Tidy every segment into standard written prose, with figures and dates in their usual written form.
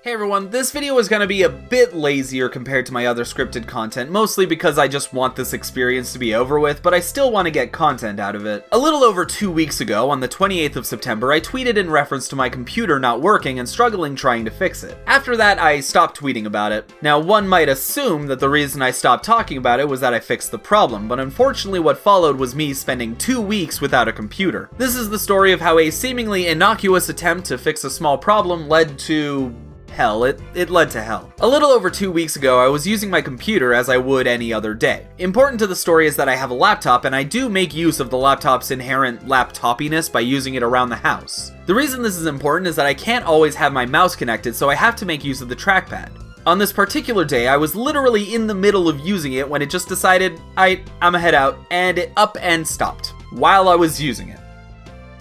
Hey everyone, this video is going to be a bit lazier compared to my other scripted content, mostly because I just want this experience to be over with, but I still want to get content out of it. A little over 2 weeks ago, on the 28th of September, I tweeted in reference to my computer not working and struggling trying to fix it. After that, I stopped tweeting about it. Now, one might assume that the reason I stopped talking about it was that I fixed the problem, but unfortunately what followed was me spending 2 weeks without a computer. This is the story of how a seemingly innocuous attempt to fix a small problem led to... hell, it led to hell. A little over 2 weeks ago, I was using my computer as I would any other day. Important to the story is that I have a laptop, and I do make use of the laptop's inherent laptopiness by using it around the house. The reason this is important is that I can't always have my mouse connected, so I have to make use of the trackpad. On this particular day, I was literally in the middle of using it when it just decided, I'ma head out, and it up and stopped while I was using it.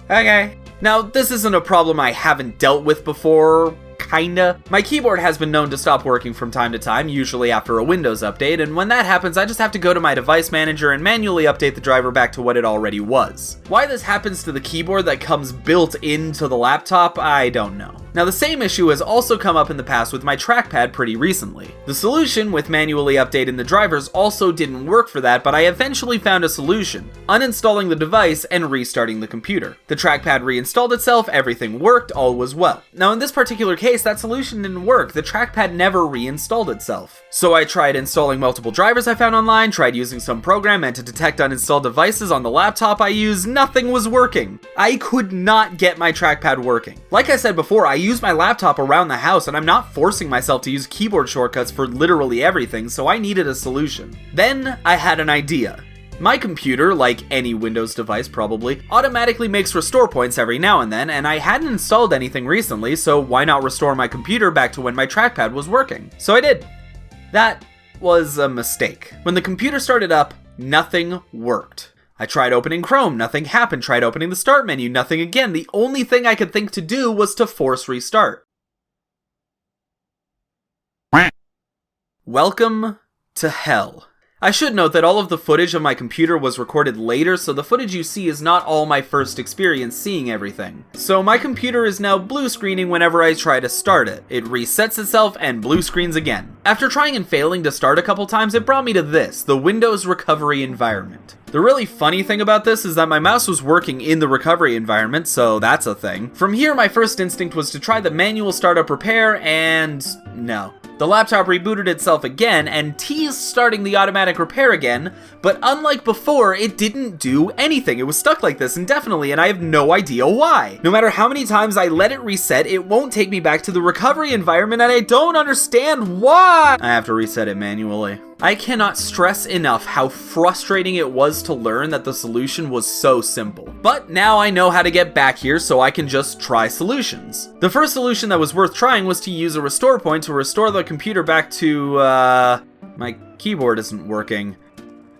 Okay. Now, this isn't a problem I haven't dealt with before. Kinda. My keyboard has been known to stop working from time to time, usually after a Windows update, and when that happens, I just have to go to my device manager and manually update the driver back to what it already was. Why this happens to the keyboard that comes built into the laptop, I don't know. Now, the same issue has also come up in the past with my trackpad pretty recently. The solution with manually updating the drivers also didn't work for that, but I eventually found a solution: uninstalling the device and restarting the computer. The trackpad reinstalled itself, everything worked, all was well. Now, in this particular case, that solution didn't work. The trackpad never reinstalled itself. So I tried installing multiple drivers I found online, tried using some program meant to detect uninstalled devices on the laptop I use. Nothing was working. I could not get my trackpad working. Like I said before, I use my laptop around the house, and I'm not forcing myself to use keyboard shortcuts for literally everything, so I needed a solution. Then I had an idea. My computer, like any Windows device probably, automatically makes restore points every now and then, and I hadn't installed anything recently, so why not restore my computer back to when my trackpad was working? So I did. That was a mistake. When the computer started up, nothing worked. I tried opening Chrome, nothing happened. Tried opening the start menu, nothing again. The only thing I could think to do was to force restart. Welcome to hell. I should note that all of the footage of my computer was recorded later, so the footage you see is not all my first experience seeing everything. So my computer is now blue screening whenever I try to start it. It resets itself and blue screens again. After trying and failing to start a couple times, it brought me to this, the Windows recovery environment. The really funny thing about this is that my mouse was working in the recovery environment, so that's a thing. From here, my first instinct was to try the manual startup repair, and no. The laptop rebooted itself again and teased starting the automatic repair again, but unlike before, it didn't do anything. It was stuck like this indefinitely, and I have no idea why. No matter how many times I let it reset, it won't take me back to the recovery environment, and I don't understand why. I have to reset it manually. I cannot stress enough how frustrating it was to learn that the solution was so simple. But now I know how to get back here, so I can just try solutions. The first solution that was worth trying was to use a restore point to restore the computer back to, my keyboard isn't working.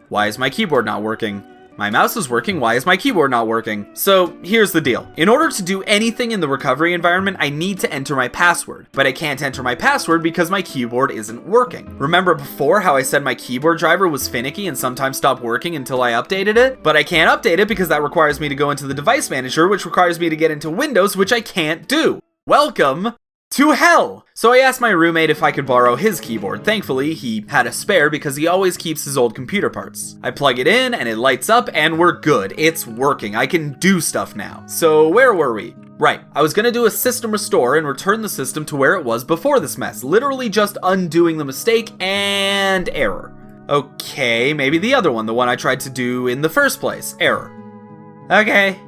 Why is my keyboard not working? My mouse is working, why is my keyboard not working? So here's the deal. In order to do anything in the recovery environment, I need to enter my password. But I can't enter my password because my keyboard isn't working. Remember before how I said my keyboard driver was finicky and sometimes stopped working until I updated it? But I can't update it because that requires me to go into the device manager, which requires me to get into Windows, which I can't do. Welcome to hell! So I asked my roommate if I could borrow his keyboard. Thankfully, he had a spare because he always keeps his old computer parts. I plug it in and it lights up and we're good. It's working. I can do stuff now. So where were we? Right, I was gonna do a system restore and return the system to where it was before this mess. Literally just undoing the mistake and error. Okay, maybe the other one, the one I tried to do in the first place. Error. Okay.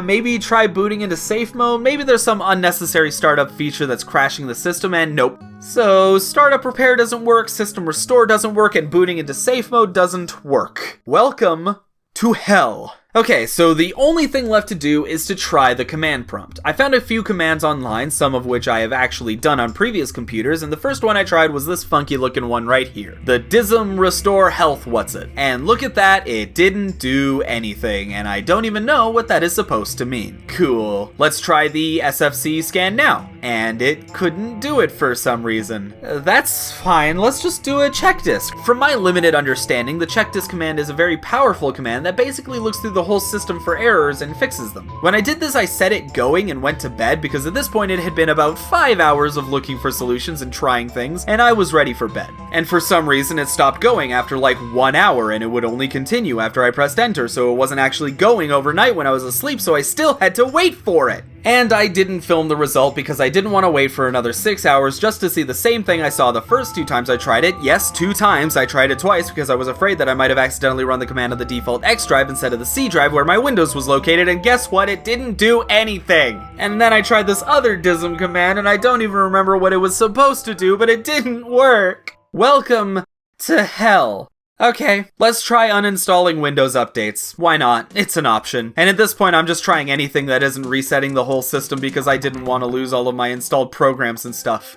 Maybe try booting into safe mode. Maybe there's some unnecessary startup feature that's crashing the system, and nope. So, startup repair doesn't work, system restore doesn't work, and booting into safe mode doesn't work. Welcome to hell. Okay, so the only thing left to do is to try the command prompt. I found a few commands online, some of which I have actually done on previous computers, and the first one I tried was this funky looking one right here. The DISM restore health what's it. And look at that, it didn't do anything, and I don't even know what that is supposed to mean. Cool. Let's try the SFC scan now. And it couldn't do it for some reason. That's fine, let's just do a check disk. From my limited understanding, the check disk command is a very powerful command that basically looks through the the whole system for errors and fixes them. When I did this, I set it going and went to bed because at this point it had been about 5 hours of looking for solutions and trying things, and I was ready for bed. And for some reason it stopped going after like 1 hour, and it would only continue after I pressed enter, so it wasn't actually going overnight when I was asleep, so I still had to wait for it. And I didn't film the result because I didn't want to wait for another 6 hours just to see the same thing I saw the first 2 times I tried it. Yes, 2 times. I tried it twice because I was afraid that I might have accidentally run the command of the default X drive instead of the C drive where my Windows was located, and guess what? It didn't do anything. And then I tried this other DISM command and I don't even remember what it was supposed to do, but it didn't work. Welcome to hell. Okay, let's try uninstalling Windows updates. Why not? It's an option. And at this point, I'm just trying anything that isn't resetting the whole system because I didn't want to lose all of my installed programs and stuff.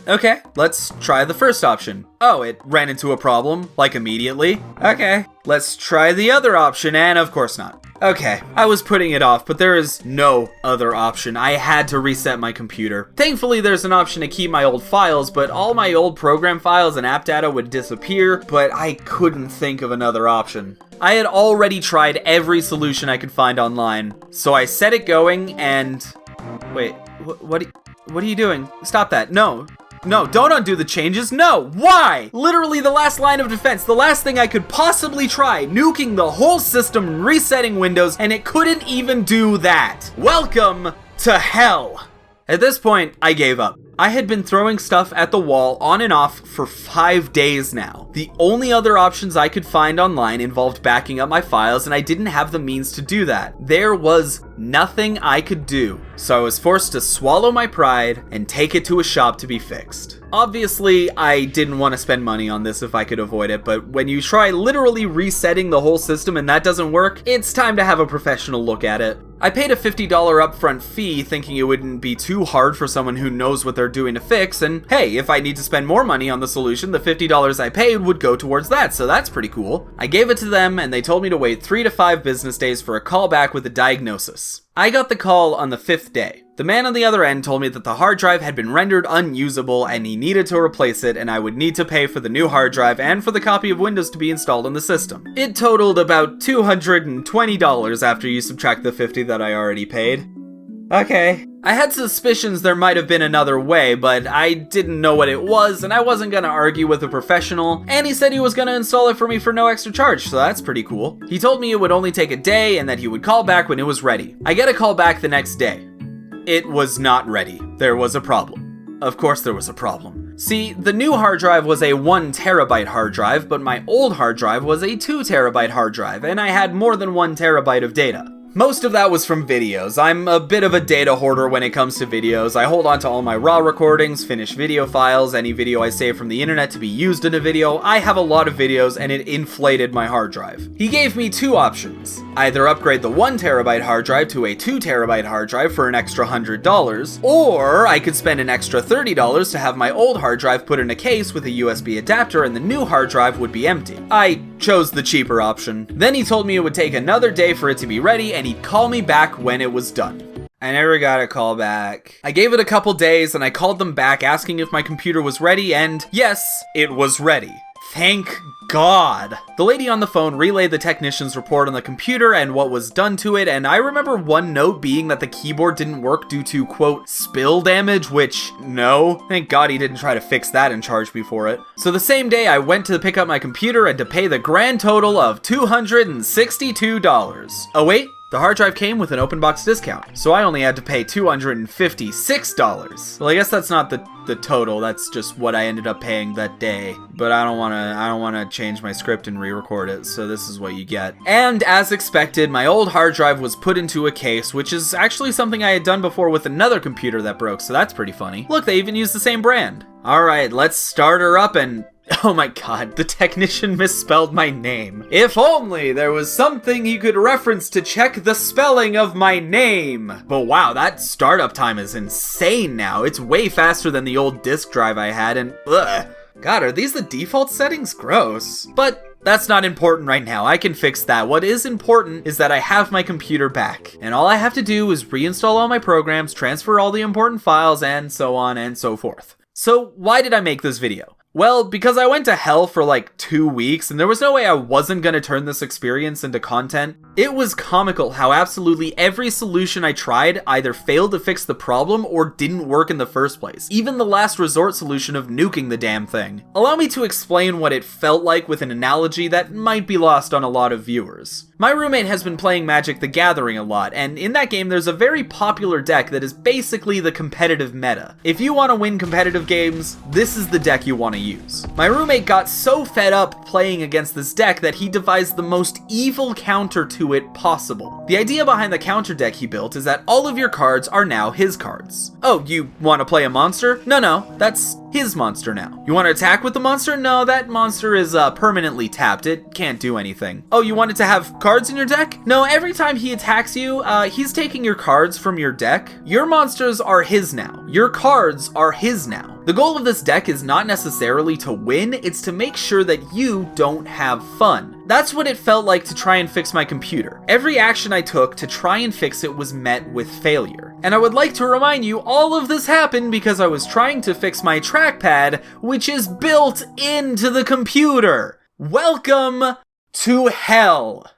Okay, let's try the first option. Oh, it ran into a problem, like immediately. Okay, let's try the other option, and of course not. Okay, I was putting it off, but there is no other option. I had to reset my computer. Thankfully, there's an option to keep my old files, but all my old program files and app data would disappear, but I couldn't think of another option. I had already tried every solution I could find online, so I set it going and... Wait, what are you doing? Stop that. No, don't undo the changes. No, why? Literally the last line of defense, the last thing I could possibly try, nuking the whole system, resetting Windows, and it couldn't even do that. Welcome to hell. At this point, I gave up. I had been throwing stuff at the wall on and off for 5 days now. The only other options I could find online involved backing up my files, and I didn't have the means to do that. There was nothing I could do, so I was forced to swallow my pride and take it to a shop to be fixed. Obviously, I didn't want to spend money on this if I could avoid it, but when you try literally resetting the whole system and that doesn't work, it's time to have a professional look at it. I paid a $50 upfront fee thinking it wouldn't be too hard for someone who knows what they're doing to fix, and hey, if I need to spend more money on the solution, the $50 I paid would go towards that, so that's pretty cool. I gave it to them and they told me to wait 3 to 5 business days for a call back with a diagnosis. I got the call on the 5th day. The man on the other end told me that the hard drive had been rendered unusable and he needed to replace it, and I would need to pay for the new hard drive and for the copy of Windows to be installed on the system. It totaled about $220 after you subtract the $50 that I already paid. Okay. I had suspicions there might have been another way, but I didn't know what it was, and I wasn't gonna argue with a professional, and he said he was gonna install it for me for no extra charge, so that's pretty cool. He told me it would only take a day and that he would call back when it was ready. I get a call back the next day. It was not ready. There was a problem. Of course there was a problem. See, the new hard drive was a 1 terabyte hard drive, but my old hard drive was a 2 terabyte hard drive, and I had more than 1 terabyte of data. Most of that was from videos. I'm a bit of a data hoarder when it comes to videos. I hold on to all my raw recordings, finished video files, any video I save from the internet to be used in a video. I have a lot of videos and it inflated my hard drive. He gave me 2 options. Either upgrade the 1 terabyte hard drive to a 2 terabyte hard drive for an extra $100, or I could spend an extra $30 to have my old hard drive put in a case with a USB adapter and the new hard drive would be empty. I chose the cheaper option. Then he told me it would take another day for it to be ready and he'd call me back when it was done. I never got a call back. I gave it a couple days and I called them back asking if my computer was ready, and yes, it was ready. Thank God. The lady on the phone relayed the technician's report on the computer and what was done to it, and I remember one note being that the keyboard didn't work due to, quote, spill damage, which, no. Thank God he didn't try to fix that and charge me for it. So the same day I went to pick up my computer and to pay the grand total of $262. Oh wait, the hard drive came with an open box discount, so I only had to pay $256. Well, I guess that's not the total, that's just what I ended up paying that day. But I don't wanna change my script and re-record it, so this is what you get. And as expected, my old hard drive was put into a case, which is actually something I had done before with another computer that broke, so that's pretty funny. Look, they even used the same brand. Alright, let's start her up and... Oh my God, the technician misspelled my name. If only there was something you could reference to check the spelling of my name. But wow, that startup time is insane now. It's way faster than the old disk drive I had, and ugh. God, are these the default settings? Gross. But that's not important right now. I can fix that. What is important is that I have my computer back. And all I have to do is reinstall all my programs, transfer all the important files, and so on and so forth. So why did I make this video? Well, because I went to hell for like 2 weeks, and there was no way I wasn't gonna turn this experience into content. It was comical how absolutely every solution I tried either failed to fix the problem or didn't work in the first place. Even the last resort solution of nuking the damn thing. Allow me to explain what it felt like with an analogy that might be lost on a lot of viewers. My roommate has been playing Magic the Gathering a lot, and in that game there's a very popular deck that is basically the competitive meta. If you want to win competitive games, this is the deck you want to use. My roommate got so fed up playing against this deck that he devised the most evil counter to it possible. The idea behind the counter deck he built is that all of your cards are now his cards. Oh, you want to play a monster? No, that's his monster now. You want to attack with the monster? No, that monster is permanently tapped. It can't do anything. Oh, you wanted to have cards in your deck? No, every time he attacks you, he's taking your cards from your deck. Your monsters are his now. Your cards are his now. The goal of this deck is not necessarily to win, it's to make sure that you don't have fun. That's what it felt like to try and fix my computer. Every action I took to try and fix it was met with failure. And I would like to remind you, all of this happened because I was trying to fix my trackpad, which is built into the computer. Welcome to hell.